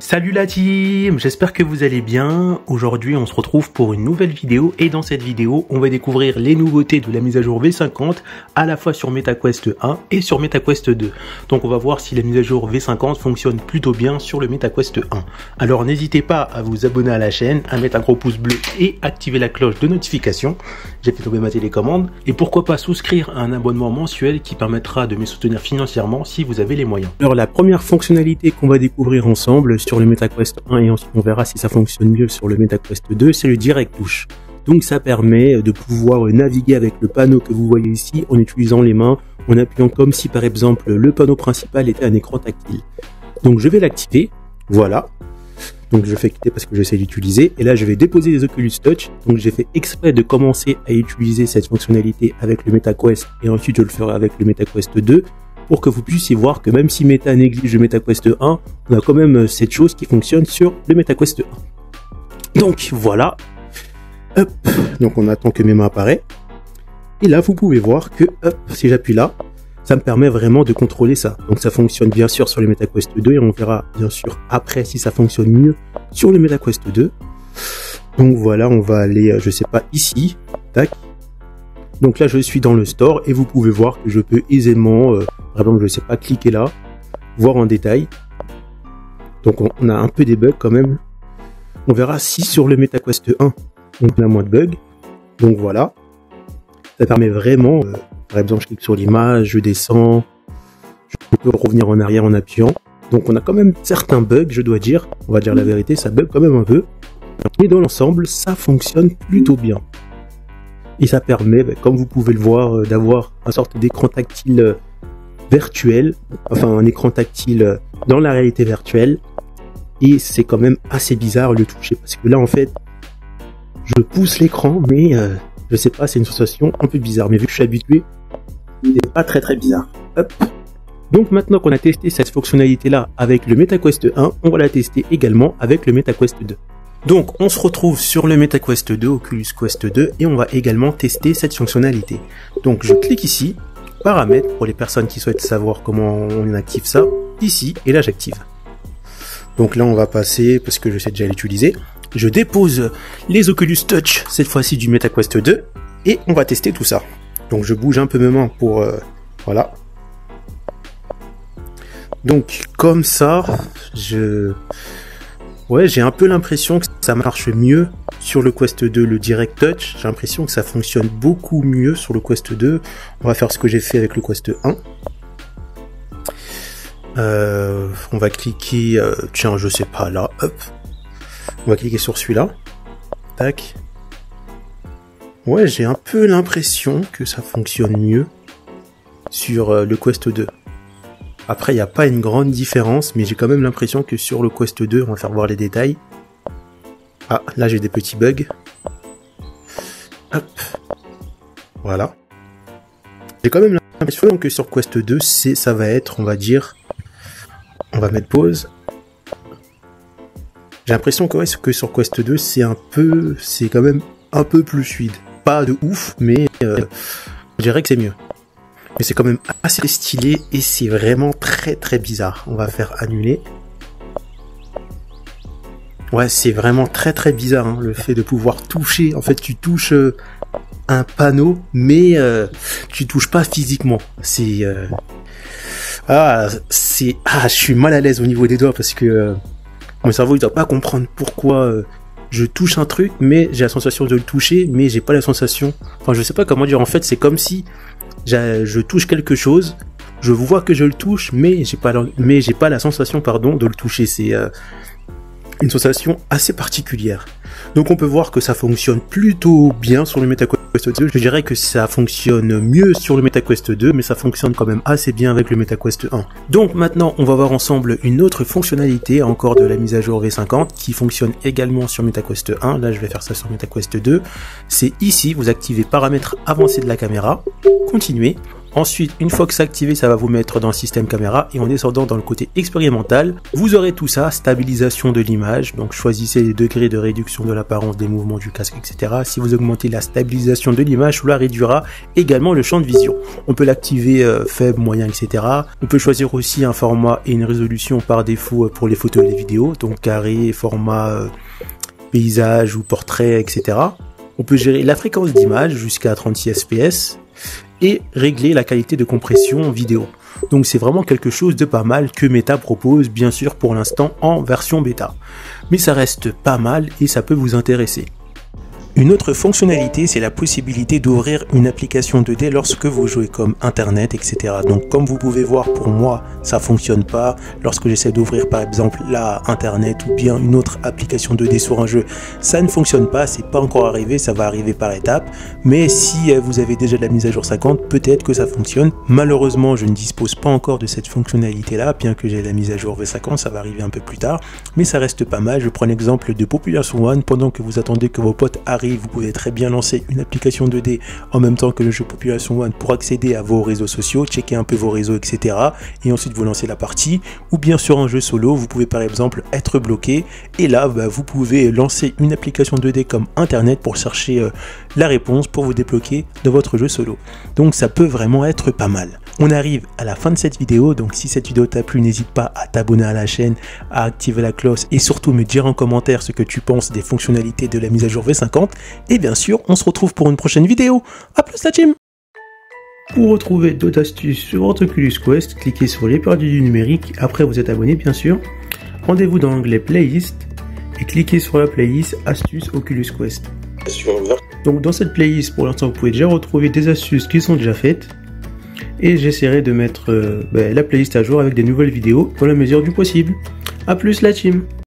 Salut la team, j'espère que vous allez bien. Aujourd'hui on se retrouve pour une nouvelle vidéo et dans cette vidéo on va découvrir les nouveautés de la mise à jour V50 à la fois sur MetaQuest 1 et sur MetaQuest 2. Donc on va voir si la mise à jour V50 fonctionne plutôt bien sur le MetaQuest 1. Alors n'hésitez pas à vous abonner à la chaîne, à mettre un gros pouce bleu et activer la cloche de notification. J'ai fait tomber ma télécommande et pourquoi pas souscrire à un abonnement mensuel qui permettra de me soutenir financièrement si vous avez les moyens. Alors la première fonctionnalité qu'on va découvrir ensemble sur le MetaQuest 1 et ensuite on verra si ça fonctionne mieux sur le MetaQuest 2, c'est le Direct Touch. Donc ça permet de pouvoir naviguer avec le panneau que vous voyez ici en utilisant les mains, en appuyant comme si par exemple le panneau principal était un écran tactile. Donc je vais l'activer, voilà. Donc je fais quitter parce que j'essaie d'utiliser et là je vais déposer les Oculus Touch. Donc j'ai fait exprès de commencer à utiliser cette fonctionnalité avec le MetaQuest et ensuite je le ferai avec le MetaQuest 2. Pour que vous puissiez voir que même si Meta néglige le MetaQuest 1, on a quand même cette chose qui fonctionne sur le MetaQuest 1. Donc voilà, hop, donc on attend que mes mains apparaissent. Et là vous pouvez voir que, hop, si j'appuie là, ça me permet vraiment de contrôler ça. Donc ça fonctionne bien sûr sur le MetaQuest 2 et on verra bien sûr après si ça fonctionne mieux sur le MetaQuest 2. Donc voilà, on va aller, je sais pas, ici, tac. Donc là je suis dans le store et vous pouvez voir que je peux aisément, par exemple je sais pas, cliquer là, voir en détail. Donc on a un peu des bugs quand même. On verra si sur le MetaQuest 1 on a moins de bugs. Donc voilà, ça permet vraiment, par exemple je clique sur l'image, je descends, je peux revenir en arrière en appuyant. Donc on a quand même certains bugs, je dois dire, on va dire la vérité, ça bug quand même un peu. Mais dans l'ensemble ça fonctionne plutôt bien. Et ça permet, comme vous pouvez le voir, d'avoir une sorte d'écran tactile virtuel, enfin un écran tactile dans la réalité virtuelle. Et c'est quand même assez bizarre le toucher, parce que là en fait, je pousse l'écran, mais je sais pas, c'est une sensation un peu bizarre. Mais vu que je suis habitué, c'est pas très bizarre. Hop. Donc maintenant qu'on a testé cette fonctionnalité là avec le MetaQuest 1, on va la tester également avec le MetaQuest 2. Donc on se retrouve sur le MetaQuest 2, Oculus Quest 2 et on va également tester cette fonctionnalité. Donc je clique ici, paramètres pour les personnes qui souhaitent savoir comment on active ça, ici et là j'active. Donc là on va passer, parce que je sais déjà l'utiliser, je dépose les Oculus Touch, cette fois-ci du MetaQuest 2 et on va tester tout ça. Donc je bouge un peu mes mains pour... voilà. Donc comme ça, ouais, j'ai un peu l'impression que ça marche mieux sur le Quest 2, le Direct Touch. J'ai l'impression que ça fonctionne beaucoup mieux sur le Quest 2. On va faire ce que j'ai fait avec le Quest 1. On va cliquer, tiens, je sais pas, là, hop. On va cliquer sur celui-là. Tac. Ouais, j'ai un peu l'impression que ça fonctionne mieux sur le Quest 2. Après, il n'y a pas une grande différence, mais j'ai quand même l'impression que sur le Quest 2, on va faire voir les détails. Ah, là j'ai des petits bugs. Hop. Voilà. J'ai quand même l'impression que sur Quest 2, ça va être, on va dire... On va mettre pause. J'ai l'impression que, ouais, que sur Quest 2, c'est quand même un peu plus fluide. Pas de ouf, mais je dirais que c'est mieux. Mais c'est quand même assez stylé et c'est vraiment très bizarre. On va faire annuler. Ouais, c'est vraiment très bizarre, hein, le fait de pouvoir toucher. En fait, tu touches un panneau, mais tu touches pas physiquement. C'est... je suis mal à l'aise au niveau des doigts parce que mon cerveau il doit pas comprendre pourquoi je touche un truc, mais j'ai la sensation de le toucher, mais j'ai pas la sensation... Enfin, je sais pas comment dire, en fait, c'est comme si... Je touche quelque chose, je vois que je le touche, mais j'ai pas la sensation, pardon, de le toucher. C'est une sensation assez particulière. Donc on peut voir que ça fonctionne plutôt bien sur le MetaQuest 2. Je dirais que ça fonctionne mieux sur le MetaQuest 2, mais ça fonctionne quand même assez bien avec le MetaQuest 1. Donc maintenant, on va voir ensemble une autre fonctionnalité, encore de la mise à jour V50, qui fonctionne également sur MetaQuest 1. Là, je vais faire ça sur MetaQuest 2. C'est ici, vous activez paramètres avancés de la caméra, continuez. Ensuite, une fois que c'est activé, ça va vous mettre dans le système caméra et en descendant dans le côté expérimental, vous aurez tout ça, stabilisation de l'image, donc choisissez les degrés de réduction de l'apparence des mouvements du casque, etc. Si vous augmentez la stabilisation de l'image, cela réduira également le champ de vision. On peut l'activer faible, moyen, etc. On peut choisir aussi un format et une résolution par défaut pour les photos et les vidéos, donc carré, format paysage ou portrait, etc. On peut gérer la fréquence d'image jusqu'à 36 fps et régler la qualité de compression vidéo. Donc c'est vraiment quelque chose de pas mal que Meta propose, bien sûr pour l'instant en version bêta. Mais ça reste pas mal et ça peut vous intéresser. Une autre fonctionnalité, c'est la possibilité d'ouvrir une application 2D lorsque vous jouez comme Internet, etc. Donc comme vous pouvez voir, pour moi, ça fonctionne pas. Lorsque j'essaie d'ouvrir par exemple la Internet ou bien une autre application 2D sur un jeu, ça ne fonctionne pas, c'est pas encore arrivé, ça va arriver par étapes. Mais si vous avez déjà la mise à jour 50, peut-être que ça fonctionne. Malheureusement, je ne dispose pas encore de cette fonctionnalité-là, bien que j'ai la mise à jour V50, ça va arriver un peu plus tard. Mais ça reste pas mal. Je prends l'exemple de Population One, pendant que vous attendez que vos potes arrivent, vous pouvez très bien lancer une application 2D en même temps que le jeu Population One pour accéder à vos réseaux sociaux, checker un peu vos réseaux, etc. Et ensuite vous lancez la partie. Ou bien sur un jeu solo, vous pouvez par exemple être bloqué et là vous pouvez lancer une application 2D comme Internet pour chercher la réponse pour vous débloquer de votre jeu solo. Donc ça peut vraiment être pas mal. On arrive à la fin de cette vidéo, donc si cette vidéo t'a plu, n'hésite pas à t'abonner à la chaîne, à activer la cloche et surtout me dire en commentaire ce que tu penses des fonctionnalités de la mise à jour V50. Et bien sûr, on se retrouve pour une prochaine vidéo. A plus la team! Pour retrouver d'autres astuces sur votre Oculus Quest, cliquez sur les perdus du numérique, après vous êtes abonné bien sûr. Rendez-vous dans l'onglet Playlist et cliquez sur la playlist Astuces Oculus Quest. Donc dans cette playlist, pour l'instant, vous pouvez déjà retrouver des astuces qui sont déjà faites. Et j'essaierai de mettre la playlist à jour avec des nouvelles vidéos dans la mesure du possible. A plus la team!